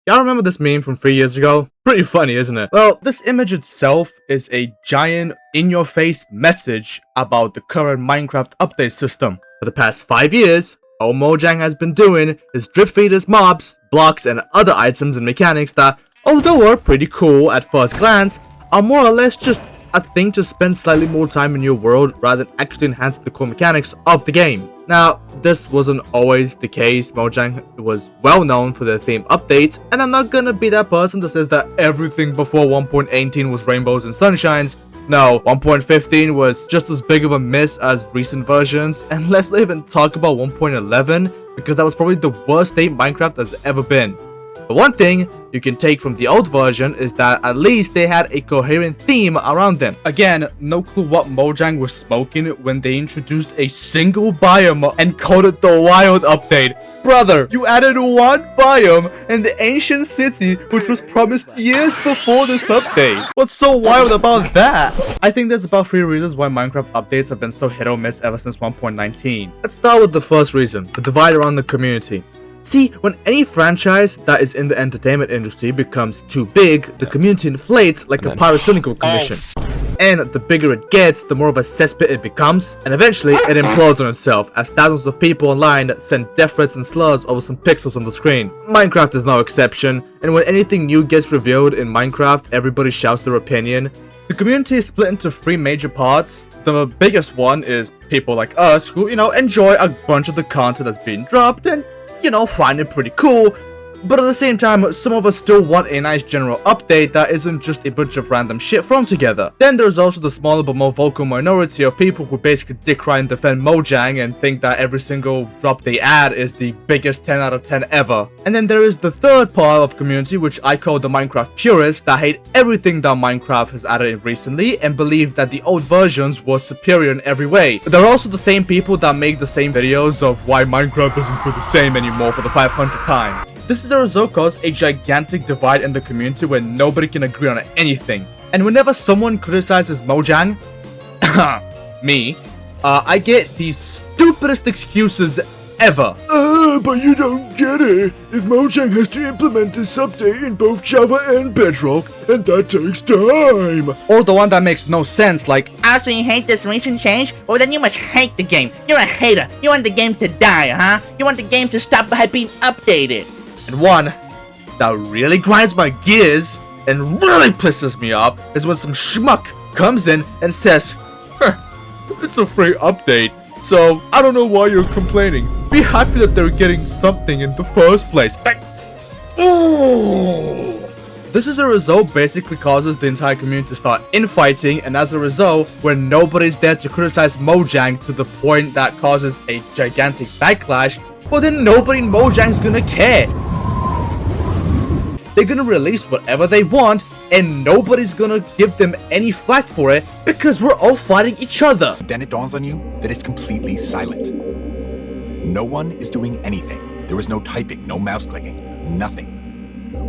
Y'all remember this meme from 3 years ago? Pretty funny, isn't it? Well, this image itself is a giant in-your-face message about the current Minecraft update system. For the past 5 years, all Mojang has been doing is drip feed us mobs, blocks, and other items and mechanics that, although are pretty cool at first glance, are more or less just a thing to spend slightly more time in your world rather than actually enhancing the core mechanics of the game. Now, this wasn't always the case. Mojang was well known for their theme updates, and I'm not gonna be that person that says that everything before 1.18 was rainbows and sunshines. No, 1.15 was just as big of a miss as recent versions, and let's not even talk about 1.11 because that was probably the worst state Minecraft has ever been. But one thing you can take from the old version is that at least they had a coherent theme around them. Again, no clue what Mojang was smoking when they introduced a single biome and called it the Wild Update. Brother, you added one biome in the ancient city which was promised years before this update. What's so wild about that? I think there's about 3 reasons why Minecraft updates have been so hit or miss ever since 1.19. Let's start with the first reason, the divide around the community. See, when any franchise that is in the entertainment industry becomes too big, the community inflates like a pyrocynical commission. And the bigger it gets, the more of a cesspit it becomes, and eventually it implodes on itself as thousands of people online send death threats and slurs over some pixels on the screen. Minecraft is no exception, and when anything new gets revealed in Minecraft, everybody shouts their opinion. The community is split into 3 major parts. The biggest one is people like us who, enjoy a bunch of the content that's being dropped and find it pretty cool, but at the same time, some of us still want a nice general update that isn't just a bunch of random shit thrown together. Then there's also the smaller but more vocal minority of people who basically dick ride and defend Mojang and think that every single drop they add is the biggest 10 out of 10 ever. And then there is the third part of the community, which I call the Minecraft purists, that hate everything that Minecraft has added in recently and believe that the old versions were superior in every way. But there are also the same people that make the same videos of why Minecraft doesn't feel the same anymore for the 500th time. This is a result caused a gigantic divide in the community where nobody can agree on anything. And whenever someone criticizes Mojang, me, I get the stupidest excuses ever. But you don't get it. If Mojang has to implement this update in both Java and Bedrock, and that takes time. Or the one that makes no sense, like, so you hate this recent change? Well, then you must hate the game. You're a hater. You want the game to die, huh? You want the game to stop being updated. and one that really grinds my gears and really pisses me off is when some schmuck comes in and says, it's a free update, so I don't know why you're complaining. Be happy that they're getting something in the first place. This as a result basically causes the entire community to start infighting, and as a result, when nobody's there to criticize Mojang to the point that causes a gigantic backlash, well then nobody in Mojang's gonna care. They're gonna release whatever they want, and nobody's gonna give them any flack for it because we're all fighting each other. Then it dawns on you that it's completely silent. No one is doing anything. There was no typing, no mouse clicking, nothing.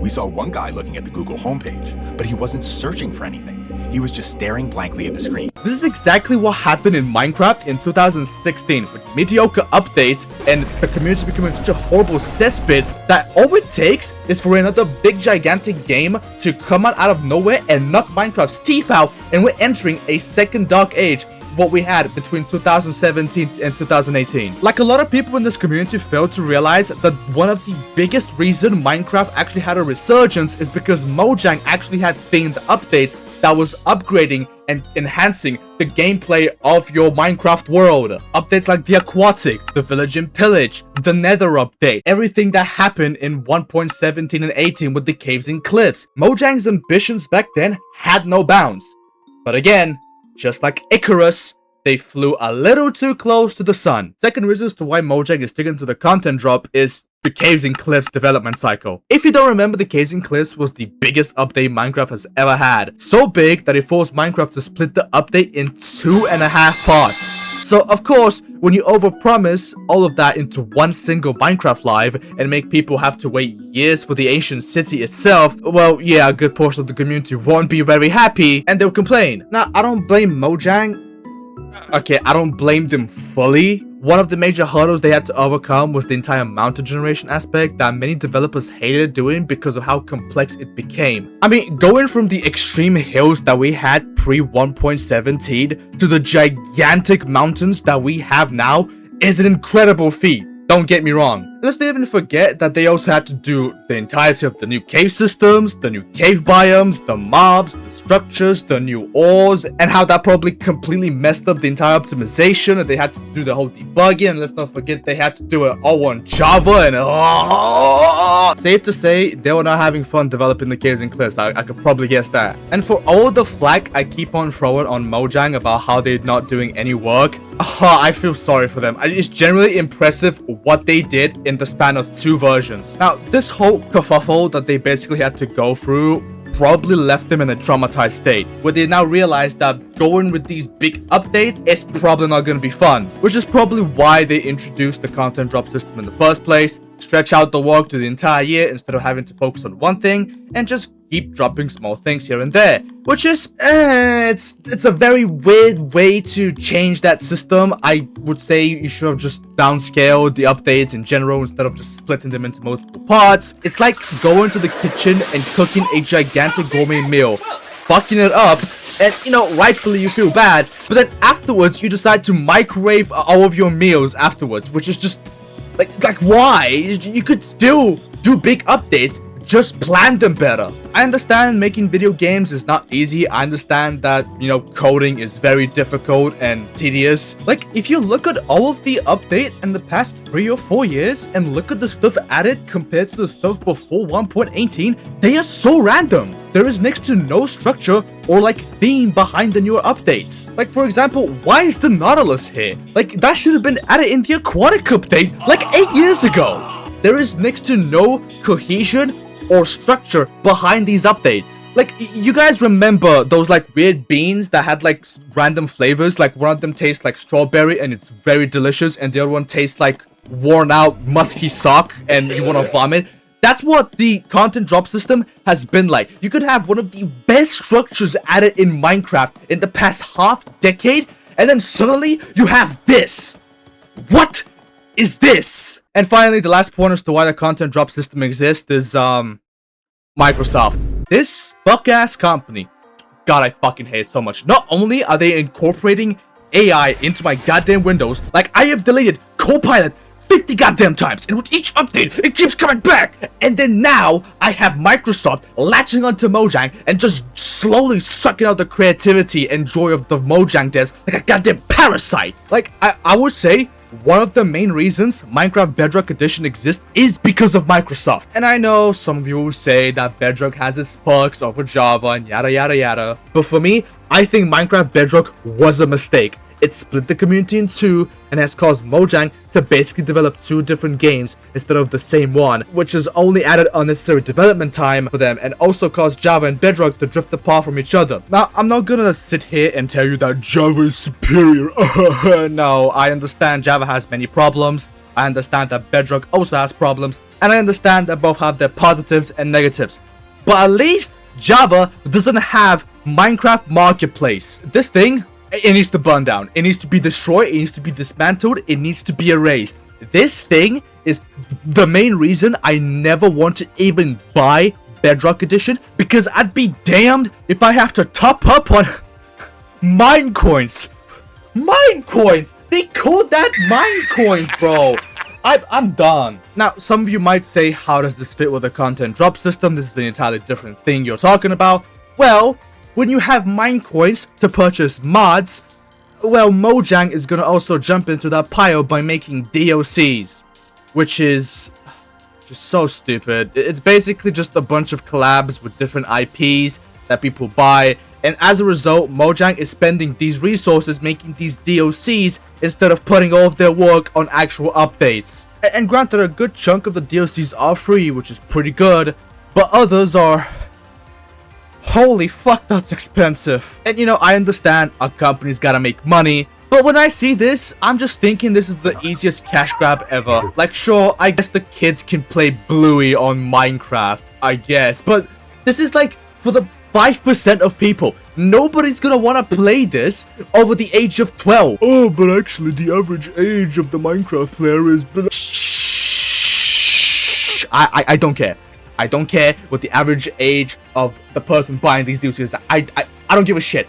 We saw one guy looking at the Google homepage, but he wasn't searching for anything. He was just staring blankly at the screen. This is exactly what happened in Minecraft in 2016 with mediocre updates and the community becoming such a horrible cesspit that all it takes is for another big gigantic game to come out of nowhere and knock Minecraft's teeth out, and we're entering a second dark age, what we had between 2017 and 2018. Like, a lot of people in this community failed to realize that one of the biggest reason Minecraft actually had a resurgence is because Mojang actually had themed updates that was upgrading and enhancing the gameplay of your Minecraft world. Updates like the Aquatic, the Village and Pillage, the Nether update, everything that happened in 1.17 and 18 with the caves and cliffs. Mojang's ambitions back then had no bounds. But again, just like Icarus, they flew a little too close to the sun. Second reason as to why Mojang is sticking to the content drop is the Caves and Cliffs development cycle. If you don't remember, the Caves and Cliffs was the biggest update Minecraft has ever had. So big that it forced Minecraft to split the update in 2.5 parts. So of course, when you overpromise all of that into one single Minecraft live and make people have to wait years for the ancient city itself, well yeah, a good portion of the community won't be very happy and they'll complain. Now, I don't blame Mojang. Okay, I don't blame them fully, One of the major hurdles they had to overcome was the entire mountain generation aspect that many developers hated doing because of how complex it became. I mean, going from the extreme hills that we had pre 1.17 to the gigantic mountains that we have now is an incredible feat. Don't get me wrong. Let's not even forget that they also had to do the entirety of the new cave systems, the new cave biomes, the mobs, the structures, the new ores, and how that probably completely messed up the entire optimization, and they had to do the whole debugging, and let's not forget they had to do it all on Java, and safe to say, they were not having fun developing the caves and cliffs. I could probably guess that. And for all the flack I keep on throwing on Mojang about how they're not doing any work, I feel sorry for them. It's generally impressive what they did in the span of 2 versions. Now, this whole kerfuffle that they basically had to go through probably left them in a traumatized state, where they now realize that going with these big updates is probably not going to be fun, which is probably why they introduced the content drop system in the first place, stretch out the work to the entire year instead of having to focus on one thing, and just keep dropping small things here and there, which is, it's a very weird way to change that system. I would say you should have just downscaled the updates in general instead of just splitting them into multiple parts. It's like going to the kitchen and cooking a gigantic gourmet meal, fucking it up, and you know, rightfully you feel bad, but then afterwards you decide to microwave all of your meals afterwards, which is just like why? You could still do big updates, just plan them better. I understand making video games is not easy. I understand that, you know, coding is very difficult and tedious. Like, if you look at all of the updates in the past 3 or 4 years and look at the stuff added compared to the stuff before 1.18, they are so random. There is next to no structure or like theme behind the newer updates. Like, for example, why is the Nautilus here? Like, that should have been added in the aquatic update like 8 years ago. There is next to no cohesion or structure behind these updates. Like, you guys remember those like weird beans that had like random flavors? Like, one of them tastes like strawberry and it's very delicious, and the other one tastes like worn out musky sock and you want to vomit. That's what the content drop system has been like. You could have one of the best structures added in Minecraft in the past half decade, and then suddenly you have this. What is this? And finally, the last point as to why the content drop system exists is Microsoft. This fuck-ass company. God, I fucking hate it so much. Not only are they incorporating AI into my goddamn Windows, like I have deleted Copilot 50 goddamn times, and with each update, it keeps coming back. And then now, I have Microsoft latching onto Mojang and just slowly sucking out the creativity and joy of the Mojang devs like a goddamn parasite. Like, I would say, one of the main reasons Minecraft Bedrock Edition exists is because of Microsoft. And I know some of you will say that Bedrock has its perks over Java and yada yada yada. But for me, I think Minecraft Bedrock was a mistake. It split the community in 2 and has caused Mojang to basically develop 2 different games instead of the same one, which has only added unnecessary development time for them and also caused Java and Bedrock to drift apart from each other. Now, I'm not gonna sit here and tell you that Java is superior. No, I understand Java has many problems. I understand that Bedrock also has problems, and I understand that both have their positives and negatives. But at least Java doesn't have Minecraft Marketplace. This thing, it needs to burn down. It needs to be destroyed. It needs to be dismantled. It needs to be erased. This thing is the main reason I never want to even buy Bedrock Edition, because I'd be damned if I have to top up on mine coins. Mine coins! They call that mine coins, bro. I'm done. Now, some of you might say, how does this fit with the content drop system? This is an entirely different thing you're talking about. Well, when you have mine coins to purchase mods, well, Mojang is gonna also jump into that pile by making DLCs, which is just so stupid. It's basically just a bunch of collabs with different IPs that people buy, and as a result, Mojang is spending these resources making these DLCs instead of putting all of their work on actual updates. And granted, a good chunk of the DLCs are free, which is pretty good, but others are... holy fuck, that's expensive. And you know, I understand a company's gotta make money, but when I see this, I'm just thinking this is the easiest cash grab ever. Like, sure, I guess the kids can play Bluey on Minecraft, I guess, but this is like for the 5% of people. Nobody's gonna wanna play this over the age of 12. Oh, but actually, the average age of the Minecraft player is below. Shh. I don't care. I don't care what the average age of the person buying these DLCs is. I don't give a shit.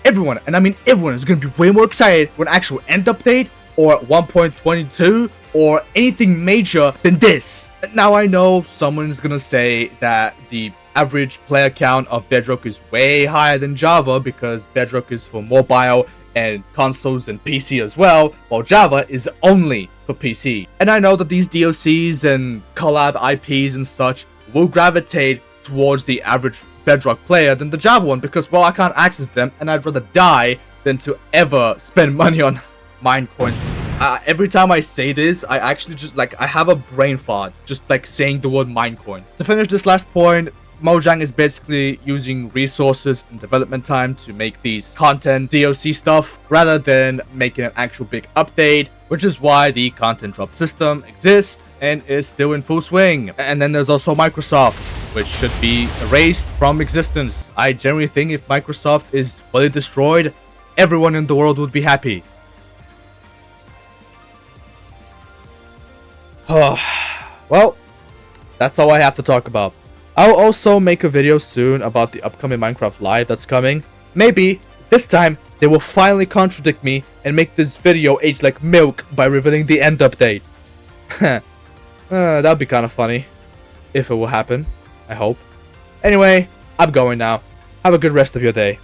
Everyone, and I mean everyone, is gonna be way more excited when actual end update or 1.22 or anything major than this. Now I know someone's gonna say that the average player count of Bedrock is way higher than Java because Bedrock is for mobile and consoles and PC as well, while Java is only for PC. And I know that these DLCs and collab IPs and such will gravitate towards the average Bedrock player than the Java one because, well, I can't access them and I'd rather die than to ever spend money on mine coins. Every time I say this, I actually just, like, I have a brain fart just, like, saying the word mine coins. To finish this last point, Mojang is basically using resources and development time to make these content DLC stuff rather than making an actual big update, which is why the content drop system exists and is still in full swing. And then there's also Microsoft, which should be erased from existence. I generally think if Microsoft is fully destroyed, everyone in the world would be happy. Well, that's all I have to talk about. I'll also make a video soon about the upcoming Minecraft Live that's coming. Maybe this time they will finally contradict me and make this video age like milk by revealing the end update. That'd be kind of funny if it will happen. I hope. Anyway, I'm going now. Have a good rest of your day.